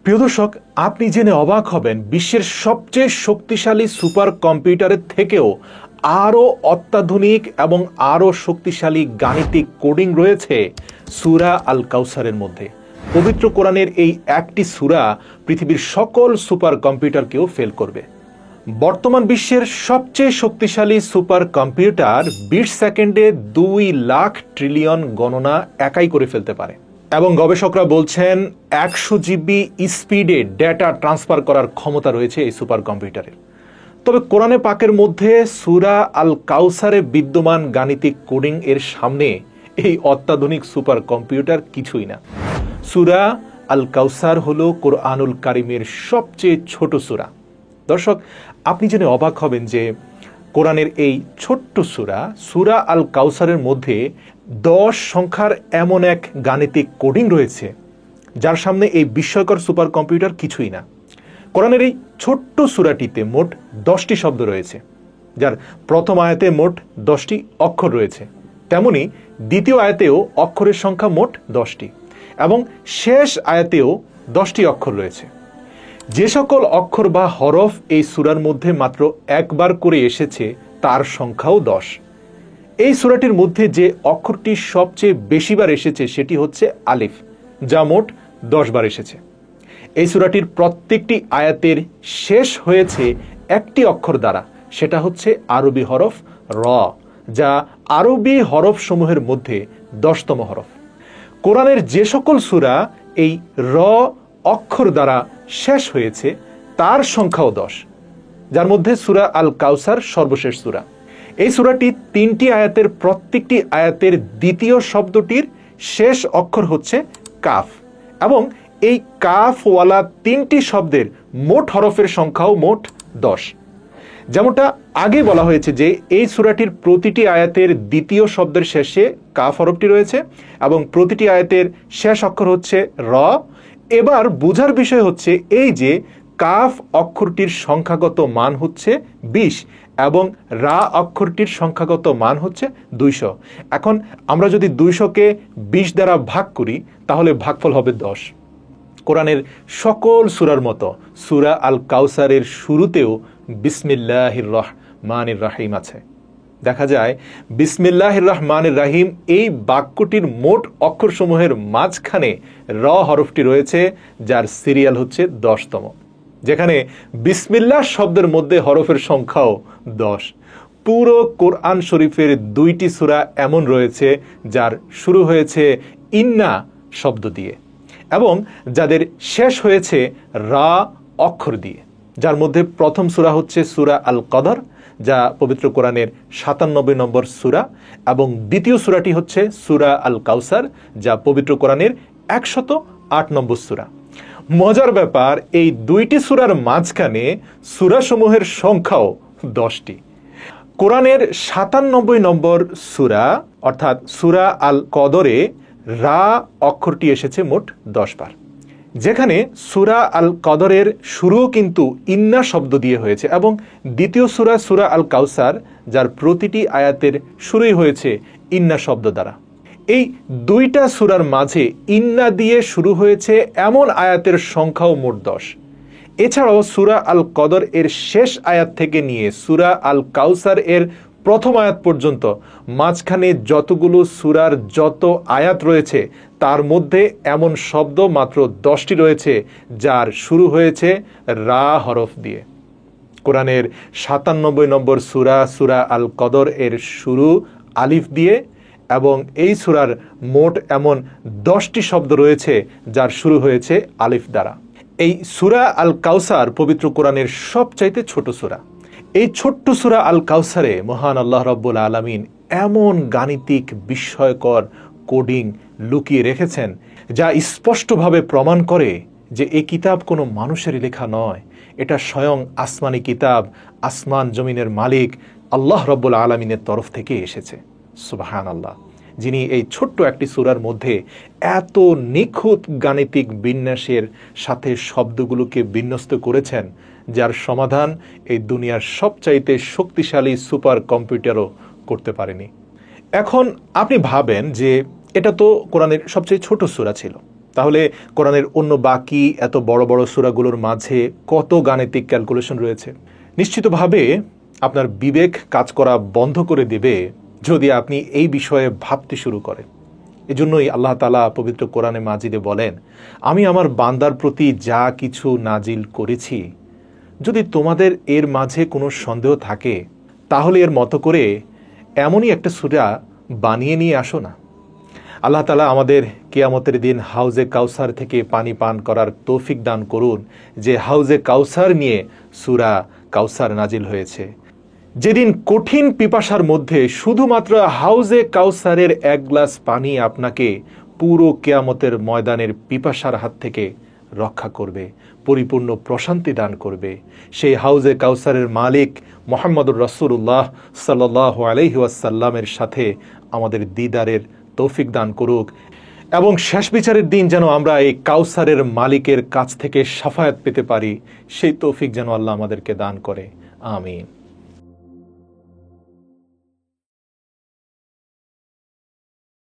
প্রিয় দর্শক, আপনি জেনে অবাক হবেন বিশ্বের সবচেয়ে শক্তিশালী সুপার কম্পিউটারের থেকেও আরও অত্যাধুনিক এবং আরও শক্তিশালী গাণিতিক কোডিং রয়েছে সূরা আল কাউসারের মধ্যে। পবিত্র কোরআনের এই একটি সূরা পৃথিবীর সকল সুপার কম্পিউটারকেও ফেল করবে। বর্তমান বিশ্বের সবচেয়ে শক্তিশালী সুপার কম্পিউটার 20 সেকেন্ডে 2 লাখ ট্রিলিয়ন গণনা একাই করে ফেলতে পারে এবং গবেষকরা বলছেন 100 জিবি স্পিডে ডেটা ট্রান্সফার করার ক্ষমতা রয়েছে এই সুপার কম্পিউটারের। তবে কোরআনে পাকের মধ্যে সূরা আল কাউসারে বিদ্যমান গাণিতিক কোডিং এর সামনে এই অত্যাধুনিক সুপার কম্পিউটার কিছুই না। সূরা আল কাউসার হলো কোরআনুল কারীমের সবচেয়ে ছোট সূরা। দর্শক, আপনি জেনে অবাক হবেন যে কোরআনের এই ছোট্ট সূরা আল কাউসারের মধ্যে 10 সংখ্যার এমন এক গাণিতিক কোডিং রয়েছে যার সামনে এই বিস্ময়কর সুপার কম্পিউটার কিছুই না। কোরআনের এই ছোট্ট সূরাটিতে মোট 10টি শব্দ রয়েছে, যার প্রথম আয়াতে মোট 10টি অক্ষর রয়েছে। তেমনি দ্বিতীয় আয়াতেও অক্ষরের সংখ্যা মোট 10টি এবং শেষ আয়াতেও 10টি অক্ষর রয়েছে। যে সকল অক্ষর বা হরফ এই সূরার মধ্যে মাত্র একবার করে এসেছে তার সংখ্যাও 10। এই সূরাটির মধ্যে যে অক্ষরটি সবচেয়ে বেশিবার এসেছে সেটি হচ্ছে আলিফ, যা মোট 10 বার এসেছে। এই সূরাটির প্রত্যেকটি আয়াতের শেষ হয়েছে একটি অক্ষর দ্বারা, সেটা হচ্ছে আরবি হরফ র, যা আরবি হরফ সমূহের মধ্যে 10তম হরফ। কোরআনের যে সকল সূরা এই র অক্ষর দ্বারা শেষ হয়েছে তার সংখ্যাও 10, যার মধ্যে সূরা আল কাউসার সর্বশেষ সূরা। এই সূরাটি 3টি আয়াতের প্রত্যেকটি আয়াতের দ্বিতীয় শব্দটির শেষ অক্ষর হচ্ছে কাফ এবং এই কাফওয়ালা 3টি শব্দের মোট হরফের সংখ্যাও মোট 10। যেমনটা আগে বলা হয়েছে যে এই সূরাটির প্রতিটি আয়াতের দ্বিতীয় শব্দের শেষে কাফ হরফটি রয়েছে এবং প্রতিটি আয়াতের শেষ অক্ষর হচ্ছে র। এবার বোঝার বিষয় হচ্ছে এই যে কাফ অক্ষরটির সংখ্যাগত মান হচ্ছে 20 এবং রা অক্ষরটির সংখ্যাগত মান হচ্ছে 200। এখন আমরা যদি 200কে 20 দ্বারা ভাগ করি তাহলে ভাগফল হবে 10। কোরআনের সকল সূরার মতো সূরা আল কাউসারের শুরুতেও বিসমিল্লাহির রহমানির রহিম আছে। দেখা যায় বিসমিল্লাহির রহমানির রহিম এই বাক্যটির মোট অক্ষরসমূহের মাঝখানে র হরফটি রয়েছে, যার সিরিয়াল হচ্ছে 10তম, যেখানে বিসমিল্লাহ শব্দের মধ্যে হরফের সংখ্যাও 10। পুরো কোরআন শরীফের 2টি সূরা এমন রয়েছে যার শুরু হয়েছে ইন্না শব্দ দিয়ে এবং যাদের শেষ হয়েছে রা অক্ষর দিয়ে, যার মধ্যে প্রথম সূরা হচ্ছে সূরা আল কদর, যা পবিত্র কোরআনের 97 নম্বর সূরা, এবং দ্বিতীয় সূরাটি হচ্ছে সূরা আল কাউসার, যা পবিত্র কোরআনের 108 নম্বর সূরা। মজার ব্যাপার, এই 2টি সূরার মাঝখানে সূরাসমূহের সংখ্যাও 10টি। কোরআনের 97 নম্বর সূরা অর্থাৎ সূরা আল কদরে রা অক্ষরটি এসেছে মোট 10 বার, যেখানে সূরা আল কদরের শুরুও কিন্তু ইন্না শব্দ দিয়ে হয়েছে এবং দ্বিতীয় সূরা আল কাউসার, যার প্রতিটি আয়াতের শুরুই হয়েছে ইন্না শব্দ দ্বারা। এই 2টা সূরার মাঝে ইন্না দিয়ে শুরু হয়েছে এমন আয়াতের সংখ্যাও মোট 10। এছাড়াও সূরা আল কদর এর শেষ আয়াত থেকে নিয়ে সূরা আল কাউসার এর প্রথম আয়াত পর্যন্ত মাঝখানে যতগুলো সূরার যত আয়াত রয়েছে তার মধ্যে এমন শব্দ মাত্র 10টি রয়েছে যার শুরু হয়েছে রা হরফ দিয়ে। কোরআনের 97 নম্বর সূরা আল কদর এর শুরু আলিফ দিয়ে এবং এই সূরার মোট এমন 10টি শব্দ রয়েছে যার শুরু হয়েছে আলিফ দ্বারা। এই সূরা আল কাউসার পবিত্র কোরআনের সবচাইতে ছোট সূরা। এই ছোট্ট সূরা আল কাউসারে মহান আল্লাহ রাব্বুল আলামিন এমন গাণিতিক বিস্ময়কর কোডিং লুকিয়ে রেখেছেন যা স্পষ্টভাবে প্রমাণ করে যে এই কিতাব কোনো মানুষের লেখা নয়, এটা স্বয়ং আসমানি কিতাব, আসমান জমিনের মালিক আল্লাহ রাব্বুল আলামিনের তরফ থেকে এসেছে। সুবহানাল্লাহ, যিনি এই ছোট্ট একটি সূরার মধ্যে এত নিখুঁত গাণিতিক বিন্যাসের সাথে শব্দগুলোকে বিন্যস্ত করেছেন, যার সমাধান এই দুনিয়ার সবচাইতে শক্তিশালী সুপার কম্পিউটারও করতে পারেনি। এখন আপনি ভাবেন যে এটা তো কোরআনের সবচেয়ে ছোট সূরা ছিল, তাহলে কোরআনের অন্য বাকি এত বড় বড় সূরাগুলোর মাঝে কত গাণিতিক ক্যালকুলেশন রয়েছে। নিশ্চিতভাবে আপনার বিবেক কাজ করা বন্ধ করে দেবে যদি আপনি এই বিষয়ে ভাবতে শুরু করেন। এজন্যই আল্লাহ তাআলা পবিত্র কোরআনে মাজিদে বলেন, আমি আমার বান্দার প্রতি যা কিছু নাজিল করেছি, যদি তোমাদের এর মাঝে কোনো সন্দেহ থাকে তাহলে এর মতো করে এমনই একটা সূরা বানিয়ে নিয়ে আসো না। আল্লাহ তাআলা আমাদের কিয়ামতের দিন হাউজে কাউসার থেকে পানি পান করার তৌফিক দান করুন, যে হাউজে কাউসার নিয়ে সূরা কাউসার নাজিল হয়েছে। যেদিন কঠিন পিপাসার মধ্যে শুধুমাত্র হাউজে কাউসারের এক গ্লাস পানি আপনাকে পুরো কিয়ামতের ময়দানের পিপাসার হাত থেকে রক্ষা করবে, পরিপূর্ণ প্রশান্তি দান করবে। সেই হাউজে কাউসারের মালিক মুহাম্মদুর রাসূলুল্লাহ সাল্লাল্লাহু আলাইহি ওয়াসাল্লামের সাথে আমাদের দিদারের তৌফিক দান করুক, এবং শেষ বিচারের দিন যেন আমরা এই কাউসারের মালিকের কাছ থেকে শাফায়াত পেতে পারি, সেই তৌফিক যেন আল্লাহ আমাদেরকে দান করে। আমিন।